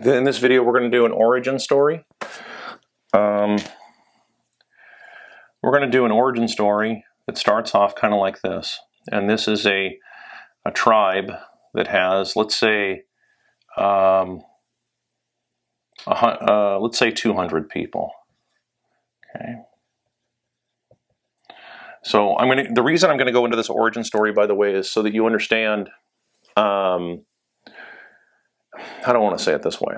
In this video, we're going to do an origin story. We're going to do an origin story that starts off kind of like this. And this is a tribe that has, let's say 200 people. Okay. So the reason I'm going to go into this origin story, by the way, is so that you understand. I don't want to say it this way.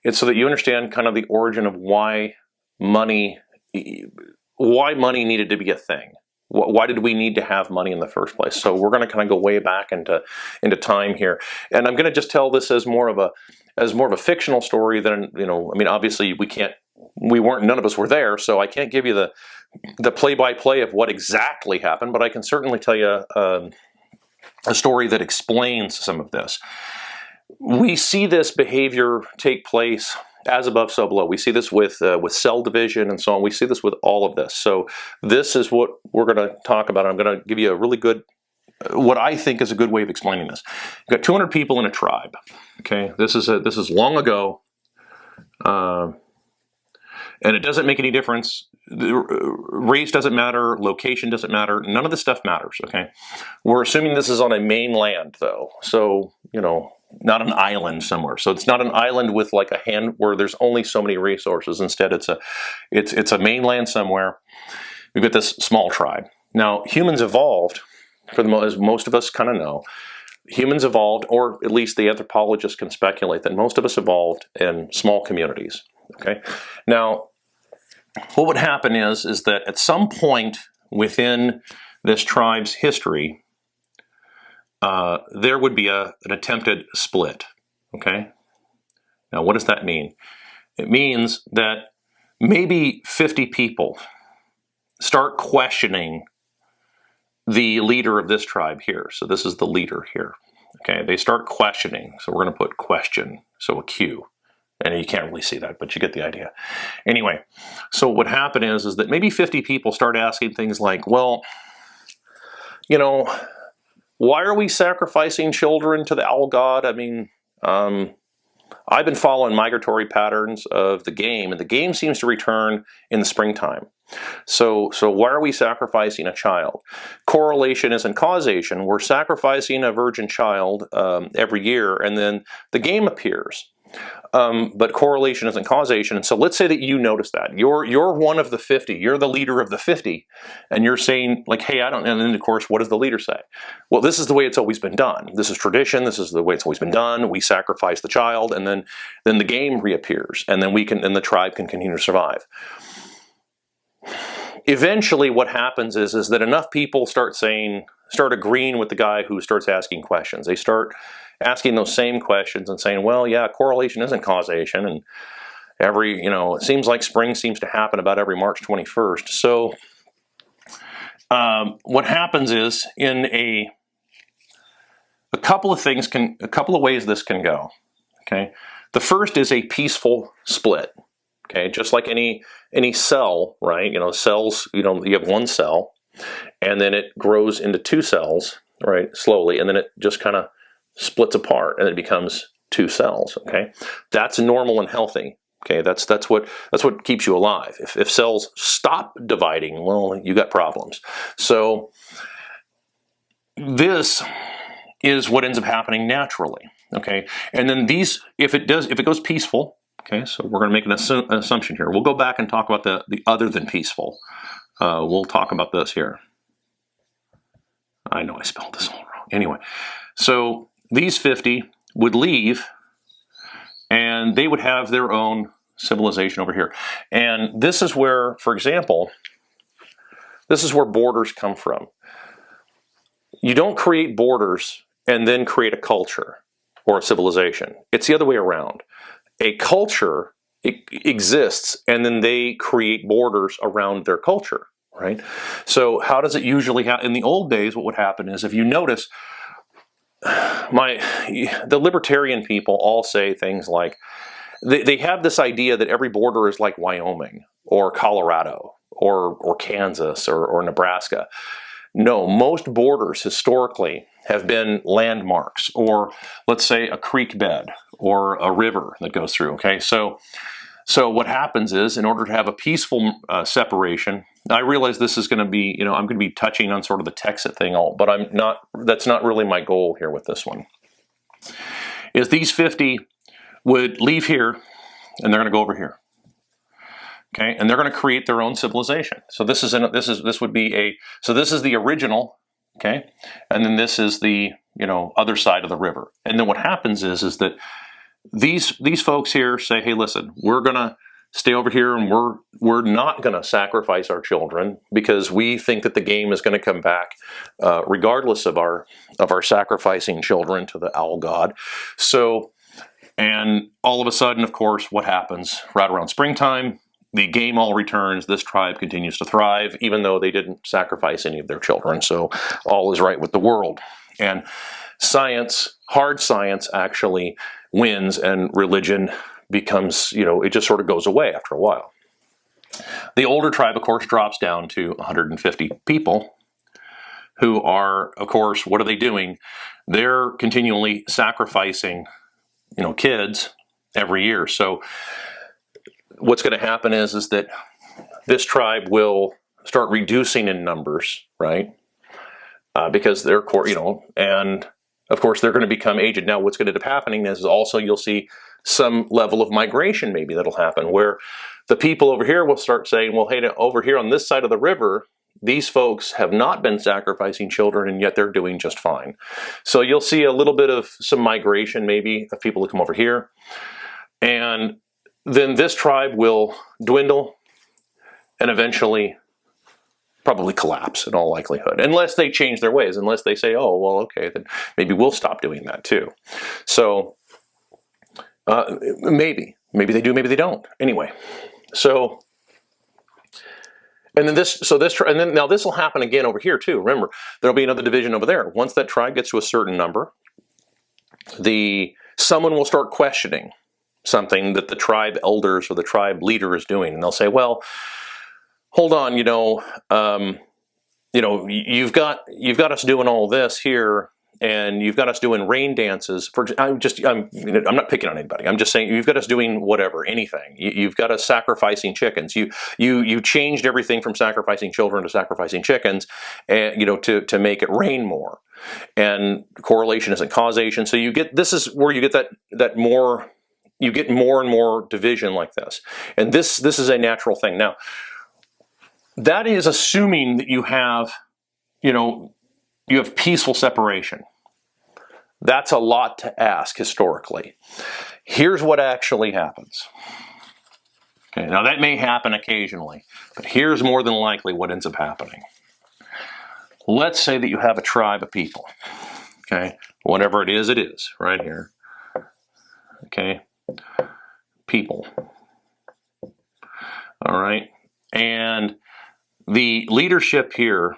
It's so that you understand kind of the origin of why money needed to be a thing. Why did we need to have money in the first place? So we're going to kind of go way back into time here, and I'm going to just tell this as more of a fictional story than, obviously none of us were there, so I can't give you the play-by-play of what exactly happened, but I can certainly tell you a story that explains some of this. We see this behavior take place as above, so below. We see this with cell division and so on. We see this with all of this. So this is what we're going to talk about. I'm going to give you a really good, what I think is a good way of explaining this. You've got 200 people in a tribe. Okay, this is long ago, and it doesn't make any difference. Race doesn't matter, location doesn't matter, none of this stuff matters, okay? We're assuming this is on a mainland, though, so, not an island somewhere. So it's not an island with like a hand where there's only so many resources. Instead, it's a mainland somewhere. We've got this small tribe. Now, humans evolved, as most of us kind of know, humans evolved, or at least the anthropologists can speculate that most of us evolved in small communities, okay? Now, what would happen is that at some point within this tribe's history, there would be an attempted split, okay? Now, what does that mean? It means that maybe 50 people start questioning the leader of this tribe here. So this is the leader here, okay? They start questioning, so we're going to put question, so a Q. And you can't really see that, but you get the idea. Anyway, so what happened is that maybe 50 people start asking things like, well, why are we sacrificing children to the owl god? I mean, I've been following migratory patterns of the game, and the game seems to return in the springtime. So why are we sacrificing a child? Correlation isn't causation. We're sacrificing a virgin child every year, and then the game appears. But correlation isn't causation. And so let's say that you notice that. You're one of the 50. You're the leader of the 50. And you're saying, like, hey, I don't... And then, of course, what does the leader say? Well, this is the way it's always been done. This is tradition. This is the way it's always been done. We sacrifice the child, and then the game reappears. And then the tribe can continue to survive. Eventually, what happens is that enough people start agreeing with the guy who starts asking questions. They start asking those same questions and saying, well, yeah, correlation isn't causation, and it seems like spring seems to happen about every March 21st. So what happens is, in a couple of ways this can go, okay? The first is a peaceful split, okay? Just like any cell, right? Cells, you have one cell, and then it grows into two cells, right, slowly, and then it just kind of splits apart, and it becomes two cells, okay? That's normal and healthy, okay? That's what keeps you alive. If cells stop dividing, well, you got problems. So this is what ends up happening naturally, okay? And then if it goes peaceful, okay, so we're going to make an assumption here. We'll go back and talk about the other than peaceful. We'll talk about this here. I know I spelled this all wrong. Anyway, so these 50 would leave, and they would have their own civilization over here. And this is where, for example, this is where borders come from. You don't create borders and then create a culture or a civilization. It's the other way around. A culture exists, and then they create borders around their culture, right? So how does it usually happen? In the old days, what would happen is, if you notice, the libertarian people all say things like, they have this idea that every border is like Wyoming or Colorado or Kansas or Nebraska. No, most borders historically have been landmarks, or let's say a creek bed, or a river that goes through. Okay, so what happens is, in order to have a peaceful separation, I realize this is going to be, I'm going to be touching on sort of the Texit thing, but I'm not. That's not really my goal here with this one. Is these 50 would leave here, and they're going to go over here. Okay, and they're going to create their own civilization. So this is the original. Okay, and then this is the other side of the river. And then what happens is that these folks here say, hey, listen, we're going to stay over here, and we're not going to sacrifice our children because we think that the game is going to come back, regardless of our sacrificing children to the owl god. So, and all of a sudden, of course, what happens right around springtime? The game all returns. This tribe continues to thrive, even though they didn't sacrifice any of their children. So all is right with the world. And science, hard science, actually wins, and religion becomes, it just sort of goes away after a while. The older tribe, of course, drops down to 150 people who are, of course, what are they doing? They're continually sacrificing, kids every year. So what's going to happen is that this tribe will start reducing in numbers, right? Because they're, and of course they're going to become aged. Now what's going to end up happening is also you'll see some level of migration maybe that'll happen, where the people over here will start saying, well, hey, over here on this side of the river, these folks have not been sacrificing children, and yet they're doing just fine. So you'll see a little bit of some migration maybe of people to come over here. And then this tribe will dwindle and eventually probably collapse in all likelihood, unless they change their ways, unless they say, oh, well, okay, then maybe we'll stop doing that too. So maybe they do, maybe they don't. Anyway, so, and then now this will happen again over here too. Remember, there'll be another division over there. Once that tribe gets to a certain number, someone will start questioning something that the tribe elders or the tribe leader is doing, and they'll say, well, hold on, you've got us doing all this here, and you've got us doing rain dances. I'm not picking on anybody. I'm just saying you've got us doing whatever, anything. You've got us sacrificing chickens. You changed everything from sacrificing children to sacrificing chickens, and to make it rain more. And correlation isn't causation. So this is where you get that more. You get more and more division like this, and this is a natural thing. Now, that is assuming that you have peaceful separation. That's a lot to ask historically. Here's what actually happens. Okay, now that may happen occasionally, but here's more than likely what ends up happening. Let's say that you have a tribe of people. Okay, whatever it is right here. Okay, people. All right, and the leadership here,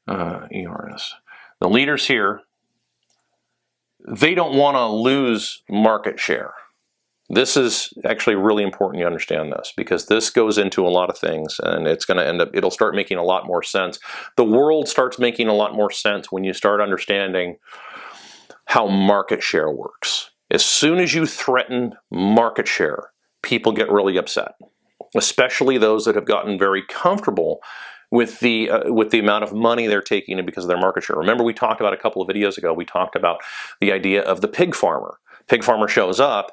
ERS, the leaders here, they don't want to lose market share. This is actually really important you understand this, because this goes into a lot of things, and it's going to it'll start making a lot more sense. The world starts making a lot more sense when you start understanding how market share works. As soon as you threaten market share, people get really upset, especially those that have gotten very comfortable with the amount of money they're taking in because of their market share. Remember, we talked about a couple of videos ago, we talked about the idea of the pig farmer. Pig farmer shows up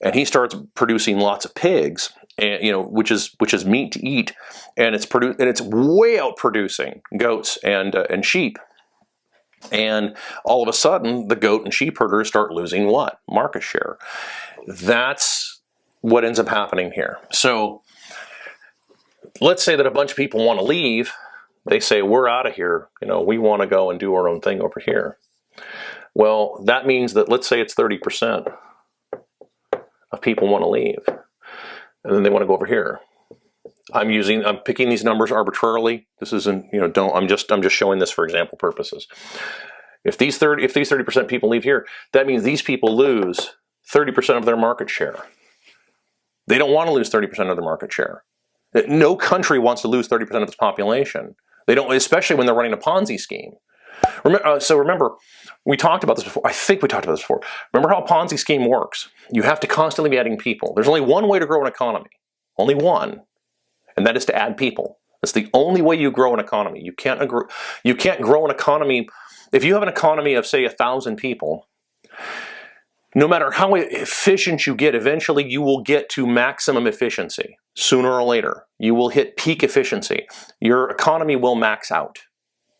and he starts producing lots of pigs, and which is meat to eat, and it's way out producing goats and sheep. And all of a sudden, the goat and sheep herders start losing what? Market share. That's what ends up happening here. So let's say that a bunch of people want to leave. They say, we're out of here. We want to go and do our own thing over here. Well, that means that, let's say it's 30% of people want to leave, and then they want to go over here. I'm picking these numbers arbitrarily. This isn't, I'm just showing this for example purposes. If these 30% people leave here, that means these people lose 30% of their market share. They don't want to lose 30% of their market share. No country wants to lose 30% of its population. They don't, especially when they're running a Ponzi scheme. Remember, we talked about this before. I think we talked about this before. Remember how a Ponzi scheme works? You have to constantly be adding people. There's only one way to grow an economy. Only one. And that is to add people. That's the only way you grow an economy. You can't grow an economy. If you have an economy of, say, 1,000 people, no matter how efficient you get, eventually you will get to maximum efficiency. Sooner or later, you will hit peak efficiency. Your economy will max out.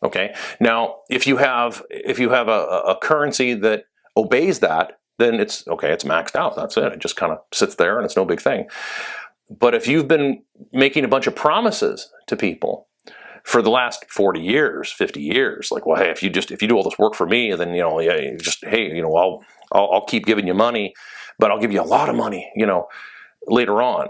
Okay. Now, if you have a currency that obeys that, then it's okay. It's maxed out. That's it. It just kind of sits there, and it's no big thing. But if you've been making a bunch of promises to people for the last 40 years, 50 years, like, well, hey, if you do all this work for me, then I'll keep giving you money, but I'll give you a lot of money, later on.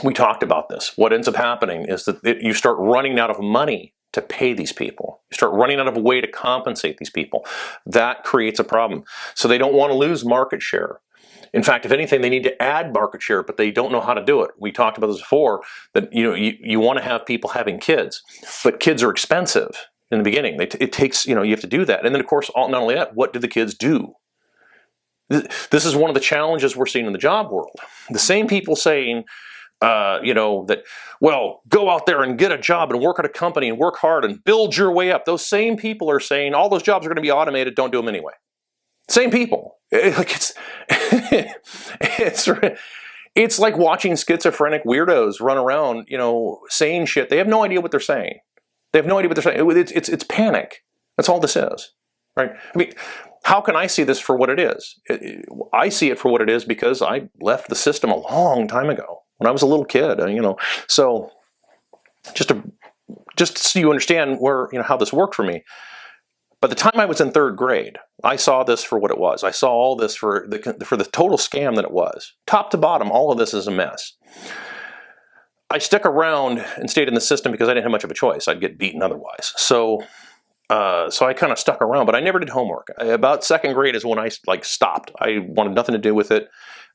We talked about this. What ends up happening is that you start running out of money to pay these people. You start running out of a way to compensate these people. That creates a problem. So they don't want to lose market share. In fact, if anything, they need to add market share, but they don't know how to do it. We talked about this before, that you want to have people having kids, but kids are expensive in the beginning. It takes, you have to do that. And then, of course, not only that, what do the kids do? This is one of the challenges we're seeing in the job world. The same people saying, that, well, go out there and get a job and work at a company and work hard and build your way up. Those same people are saying all those jobs are going to be automated. Don't do them anyway. Same people. It's like watching schizophrenic weirdos run around, saying shit. They have no idea what they're saying. It's panic. That's all this is, right? I mean, how can I see this for what it is? I see it for what it is because I left the system a long time ago when I was a little kid. So just so you understand where how this worked for me. By the time I was in 3rd grade, I saw this for what it was. I saw all this for the total scam that it was. Top to bottom, all of this is a mess. I stuck around and stayed in the system because I didn't have much of a choice. I'd get beaten otherwise. So I kind of stuck around, but I never did homework. About 2nd grade is when I stopped. I wanted nothing to do with it.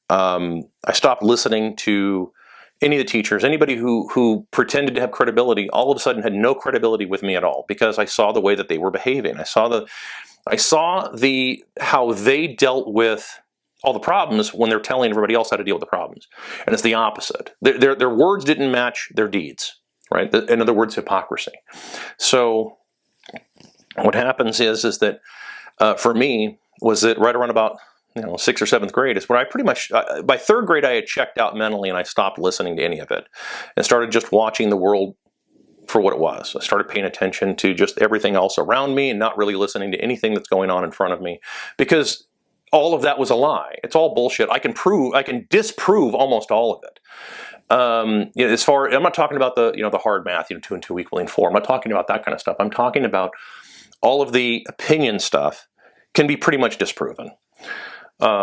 I stopped listening to any of the teachers. Anybody who pretended to have credibility all of a sudden had no credibility with me at all, because I saw the way that they were behaving. I saw how they dealt with all the problems when they're telling everybody else how to deal with the problems. And it's the opposite. Their words didn't match their deeds, right? In other words, hypocrisy. So what happens is that for me was that right around about 6th or 7th grade is when I pretty much, by 3rd grade, I had checked out mentally and I stopped listening to any of it and started just watching the world for what it was. I started paying attention to just everything else around me and not really listening to anything that's going on in front of me, because all of that was a lie. It's all bullshit. I can disprove almost all of it. I'm not talking about the hard math, 2 and 2 equaling 4. I'm not talking about that kind of stuff. I'm talking about all of the opinion stuff can be pretty much disproven.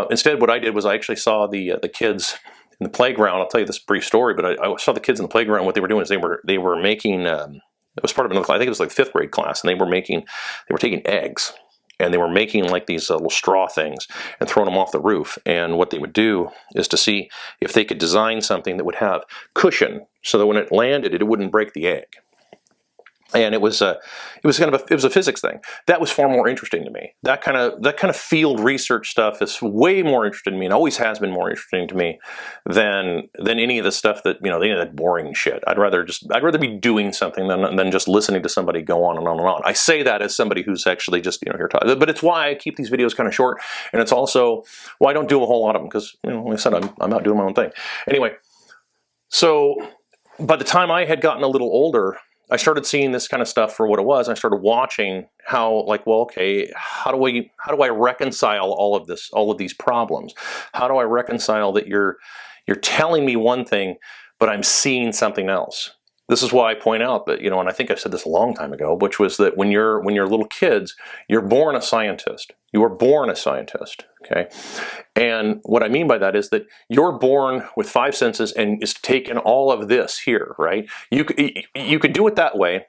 Instead, what I did was I actually saw the kids in the playground. I'll tell you this brief story, but I saw the kids in the playground. What they were doing is they were making. It was part of another class. I think it was like 5th grade class, and they were taking eggs, and they were making like these little straw things and throwing them off the roof. And what they would do is to see if they could design something that would have cushion, so that when it landed, it wouldn't break the egg. And it was a physics thing that was far more interesting to me. That kind of field research stuff is way more interesting to me, and always has been more interesting to me than any of the stuff that that boring shit. I'd rather be doing something than just listening to somebody go on and on and on. I say that as somebody who's actually just here talking, but it's why I keep these videos kind of short, and it's also why I don't do a whole lot of them, because like I said, I'm out doing my own thing. Anyway, so by the time I had gotten a little older, I started seeing this kind of stuff for what it was. I started watching how, how do I reconcile all of these problems? How do I reconcile that you're telling me one thing, but I'm seeing something else? This is why I point out that, and I think I said this a long time ago, which was that when you're little kids, you're born a scientist. You are born a scientist, okay? And what I mean by that is that you're born with 5 senses and is taken all of this here, right? You can do it that way,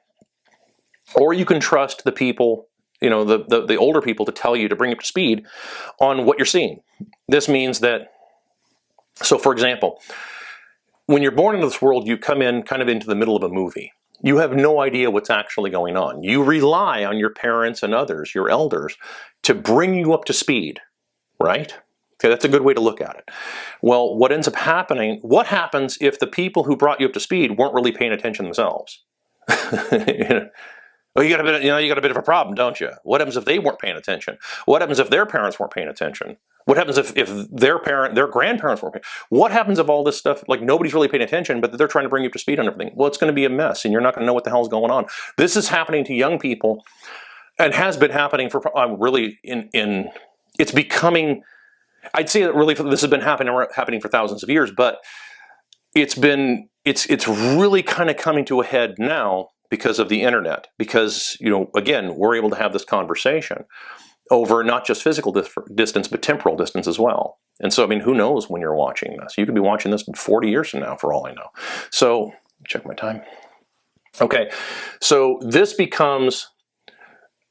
or you can trust the people, the older people, to tell you, to bring you up to speed on what you're seeing. This means that, so for example, when you're born into this world, you come in kind of into the middle of a movie. You have no idea what's actually going on. You rely on your parents and others, your elders, to bring you up to speed, right? Okay, that's a good way to look at it. Well, what ends up happening, what happens if the people who brought you up to speed weren't really paying attention themselves? You know, well, you got a bit of a problem, don't you? What happens if they weren't paying attention? What happens if their parents weren't paying attention? What happens if their grandparents weren't paying? What happens if all this stuff, like nobody's really paying attention, but they're trying to bring you up to speed on everything? Well, it's going to be a mess, and you're not going to know what the hell's going on. This is happening to young people, and has been happening for really it's becoming. I'd say that really this has been happening for thousands of years, but it's really kind of coming to a head now because of the internet. Because again, we're able to have this conversation over not just physical distance, but temporal distance as well. And so, I mean, who knows when you're watching this? You could be watching this 40 years from now, for all I know. So, check my time. Okay, so this becomes,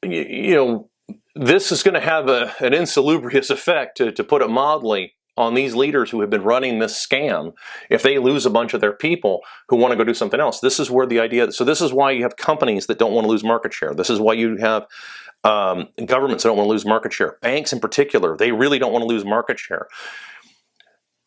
this is going to have an insalubrious effect, to put it mildly, on these leaders who have been running this scam. If they lose a bunch of their people who want to go do something else, this is where the idea. So this is why you have companies that don't want to lose market share. This is why you have governments that don't want to lose market share. Banks in particular, they really don't want to lose market share.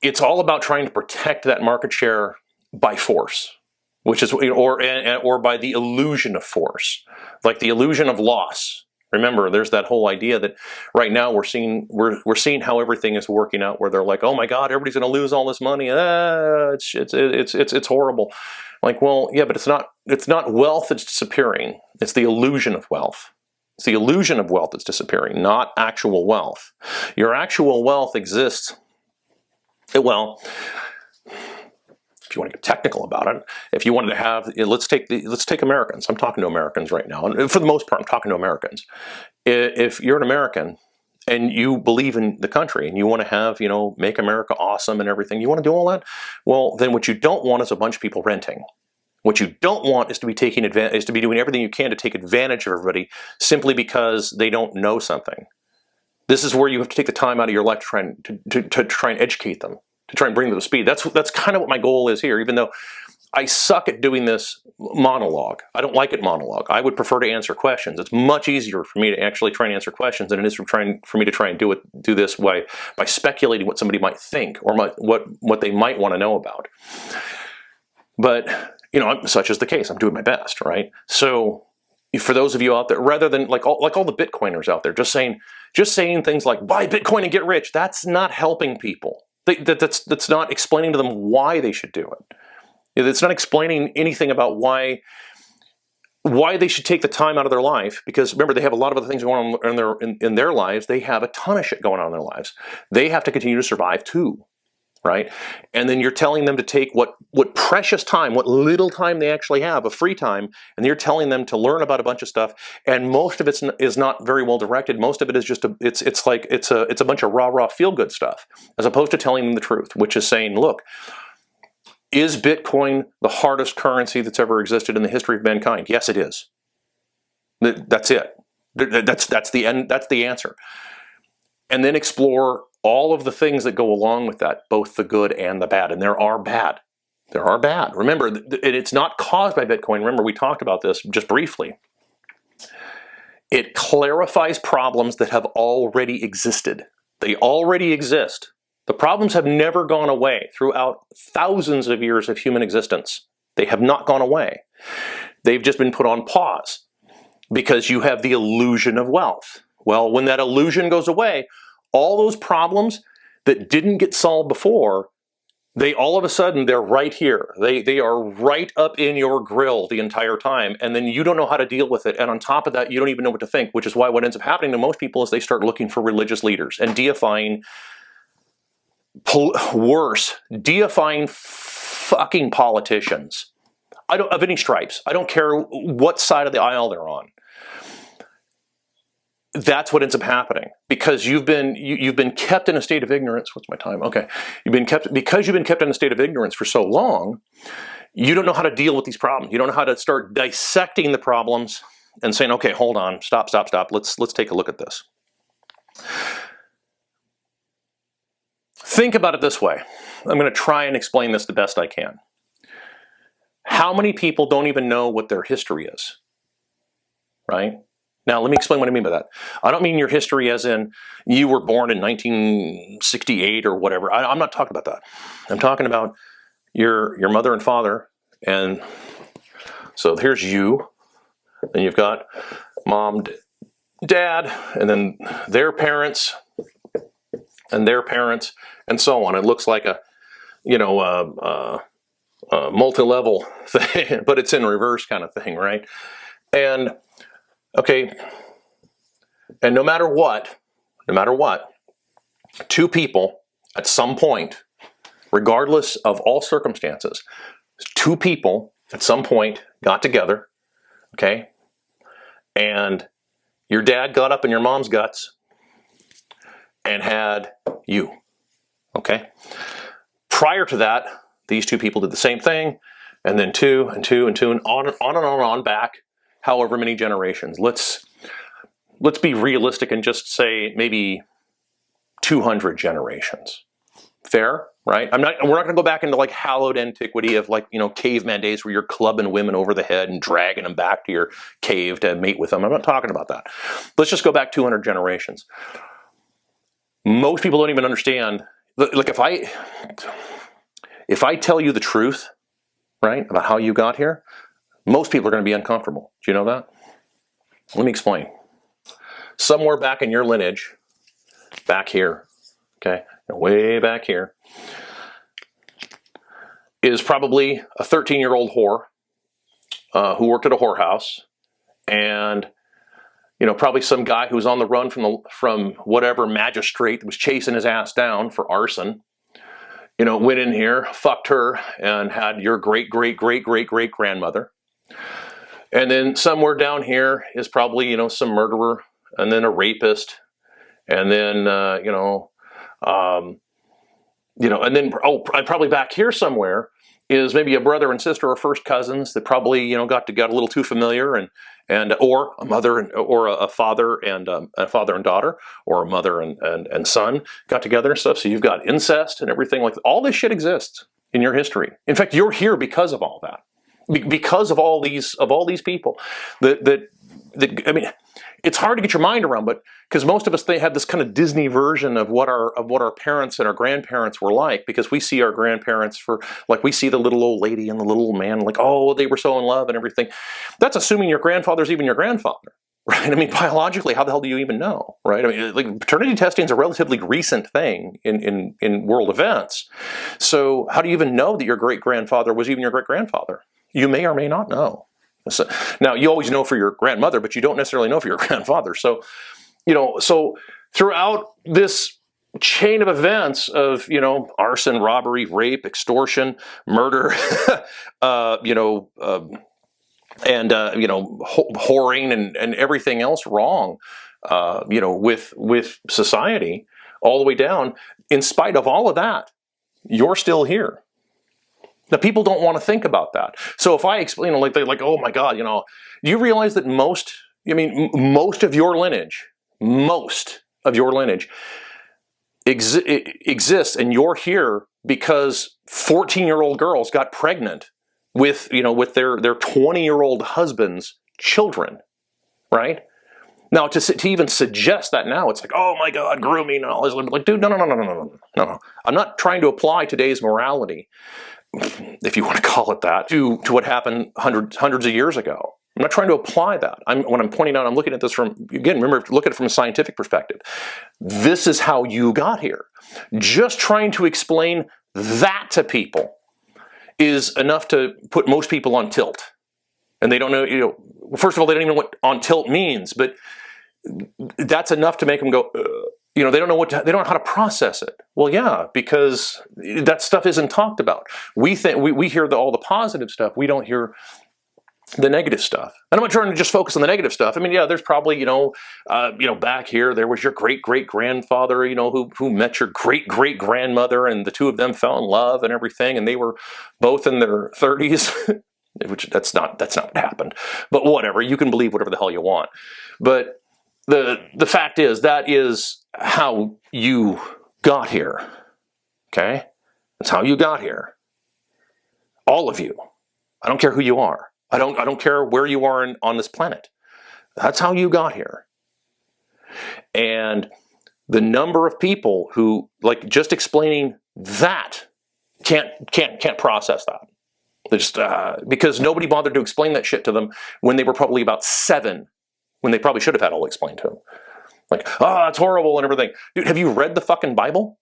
It's all about trying to protect that market share by force, which is or by the illusion of force, like the illusion of loss. Remember, there's that whole idea that right now we're seeing how everything is working out, where they're like, oh my God, everybody's going to lose all this money. It's horrible. Like, well, yeah, but it's not wealth that's disappearing. It's the illusion of wealth. It's the illusion of wealth that's disappearing, not actual wealth. Your actual wealth exists. Well, if you want to get technical about it, if you wanted to have, let's take Americans. I'm talking to Americans right now, and for the most part, I'm talking to Americans. If you're an American and you believe in the country and you want to have, make America awesome and everything, you want to do all that. Well, then what you don't want is a bunch of people renting. What you don't want is to be doing everything you can to take advantage of everybody simply because they don't know something. This is where you have to take the time out of your life to try and educate them, to try and bring them to speed. That's kind of what my goal is here, even though I suck at doing this monologue. I don't like it monologue. I would prefer to answer questions. It's much easier for me to actually try and answer questions than it is for me to try and do this by speculating what somebody might think or what they might want to know about. But, such is the case. I'm doing my best, right? So for those of you out there, rather than like all the Bitcoiners out there, just saying things like buy Bitcoin and get rich, that's not helping people. That's not explaining to them why they should do it. It's not explaining anything about why they should take the time out of their life, because remember, they have a lot of other things going on in their lives. They have a ton of shit going on in their lives. They have to continue to survive too, right? And then you're telling them to take what precious time, what little time they actually have of free time, and you're telling them to learn about a bunch of stuff, and most of it is not very well directed. Most of it is just it's a bunch of rah feel good stuff, as opposed to telling them the truth, which is saying, look, is Bitcoin the hardest currency that's ever existed in the history of mankind? Yes, it is. That's it. That's the end. That's the answer. And then explore all of the things that go along with that, both the good and the bad. And there are bad. There are bad. Remember, it's not caused by Bitcoin. Remember, we talked about this just briefly. It clarifies problems that have already existed. They already exist. The problems have never gone away throughout thousands of years of human existence. They have not gone away. They've just been put on pause because you have the illusion of wealth. Well, when that illusion goes away, all those problems that didn't get solved before, they all of a sudden, they're right here. They are right up in your grill the entire time, and then you don't know how to deal with it. And on top of that, you don't even know what to think, which is why what ends up happening to most people is they start looking for religious leaders and deifying fucking politicians. Of any stripes. I don't care what side of the aisle they're on. That's what ends up happening because you've been kept in a state of ignorance. What's my time? Okay, you've been kept in a state of ignorance for so long. You don't know how to deal with these problems. You don't know how to start dissecting the problems and saying, "Okay, hold on, stop. Let's take a look at this." Think about it this way. I'm going to try and explain this the best I can. How many people don't even know what their history is, right? Now, let me explain what I mean by that. I don't mean your history as in you were born in 1968 or whatever. I'm not talking about that. I'm talking about your mother and father. And so here's you. And you've got mom, dad, and then their parents, and their parents, and so on. It looks like a, multi-level thing, but it's in reverse kind of thing, right? And okay, and no matter what, two people at some point, regardless of all circumstances, two people at some point got together, okay? And your dad got up in your mom's guts and had you, okay? Prior to that, these two people did the same thing, and then two, and two, and two, and on and on back, however many generations. Let's be realistic and just say maybe 200 generations. Fair, right? We're not going to go back into like hallowed antiquity of like, caveman days where you're clubbing women over the head and dragging them back to your cave to mate with them. I'm not talking about that. Let's just go back 200 generations. Most people don't even understand. Like if I tell you the truth, right, about how you got here, most people are going to be uncomfortable. Do you know that? Let me explain. Somewhere back in your lineage, back here, okay, way back here, is probably a 13-year-old whore who worked at a whorehouse, and probably some guy who was on the run from whatever magistrate that was chasing his ass down for arson. Went in here, fucked her, and had your great-great-great-great-great-grandmother. And then somewhere down here is probably, some murderer, and then a rapist, and then, and then, probably back here somewhere is maybe a brother and sister or first cousins that probably, got a little too familiar, and or a mother or a father and daughter, or a mother and son got together and stuff. So you've got incest and everything like that. All this shit exists in your history. In fact, you're here because of all that, because of all these people. I mean, it's hard to get your mind around, but because most of us they have this kind of Disney version of what our parents and our grandparents were like, because we see our grandparents we see the little old lady and the little old man, like, oh, they were so in love and everything. That's assuming your grandfather's even your grandfather, right? I mean, biologically, how the hell do you even know, right? I mean, like, paternity testing is a relatively recent thing in world events. So how do you even know that your great-grandfather was even your great-grandfather? You may or may not know. So, now, you always know for your grandmother, but you don't necessarily know for your grandfather. So, so throughout this chain of events of, arson, robbery, rape, extortion, murder, whoring and everything else wrong, with society all the way down, in spite of all of that, you're still here. Now, people don't want to think about that. So if I explain, they're like, oh my God, do you realize that most of your lineage exists, and you're here because 14-year-old girls got pregnant with their 20-year-old husband's children, right? Now, to even suggest that now, it's like, oh my God, grooming and all this. Like, dude, no. I'm not trying to apply today's morality, if you want to call it that, to what happened hundreds of years ago. I'm not trying to apply that. When I'm pointing out, I'm looking at this from, again, remember, look at it from a scientific perspective. This is how you got here. Just trying to explain that to people is enough to put most people on tilt. And they don't know, first of all, they don't even know what on tilt means, but that's enough to make them go, they don't know they don't know how to process it. Well, yeah, because that stuff isn't talked about. We think we hear all the positive stuff. We don't hear the negative stuff. And I'm not trying to just focus on the negative stuff. I mean, yeah, there's probably, back here, there was your great-great-grandfather, who met your great-great-grandmother, and the two of them fell in love and everything, and they were both in their 30s, which that's not what happened. But whatever, you can believe whatever the hell you want. But the fact is, that is how you got here, okay? That's how you got here. All of you. I don't care who you are. I don't care where you are on this planet. That's how you got here. And the number of people who, like, just explaining that can't process that. They just because nobody bothered to explain that shit to them when they were probably about 7, when they probably should have had all explained to them. Like, oh, it's horrible and everything. Dude, have you read the fucking Bible?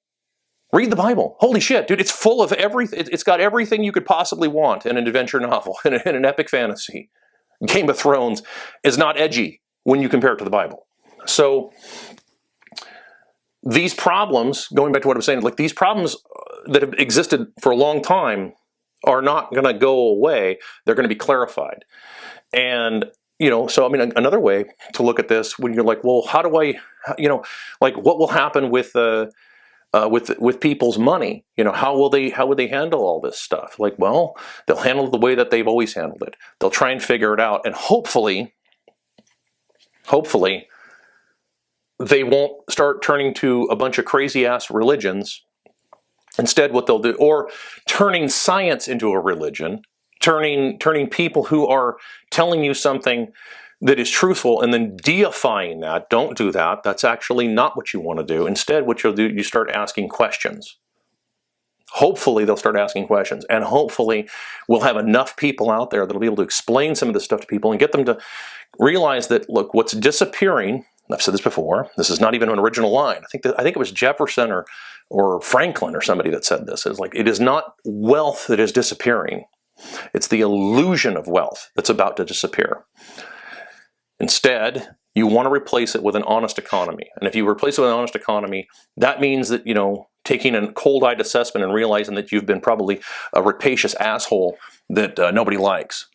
Read the Bible. Holy shit, dude, it's full of everything. It's got everything you could possibly want in an adventure novel, in an epic fantasy. Game of Thrones is not edgy when you compare it to the Bible. So these problems, going back to what I was saying, like, these problems that have existed for a long time are not going to go away. They're going to be clarified. And, so, I mean, another way to look at this, when you're like, well, how do I, like, what will happen with people's money? How will they handle all this stuff? Like, well, they'll handle it the way that they've always handled it. They'll try and figure it out, and hopefully they won't start turning to a bunch of crazy ass religions. Instead, what they'll do, or turning science into a religion, turning people who are telling you something that is truthful and then deifying that. Don't do that. That's actually not what you want to do. Instead, what you'll do, you start asking questions. Hopefully they'll start asking questions, and hopefully we'll have enough people out there that'll be able to explain some of this stuff to people and get them to realize that, look, what's disappearing, I've said this before, this is not even an original line. I think it was Jefferson or Franklin or somebody that said this. It's like, it is not wealth that is disappearing. It's the illusion of wealth that's about to disappear. Instead, you want to replace it with an honest economy. And if you replace it with an honest economy, that means that, taking a cold-eyed assessment and realizing that you've been probably a rapacious asshole that nobody likes.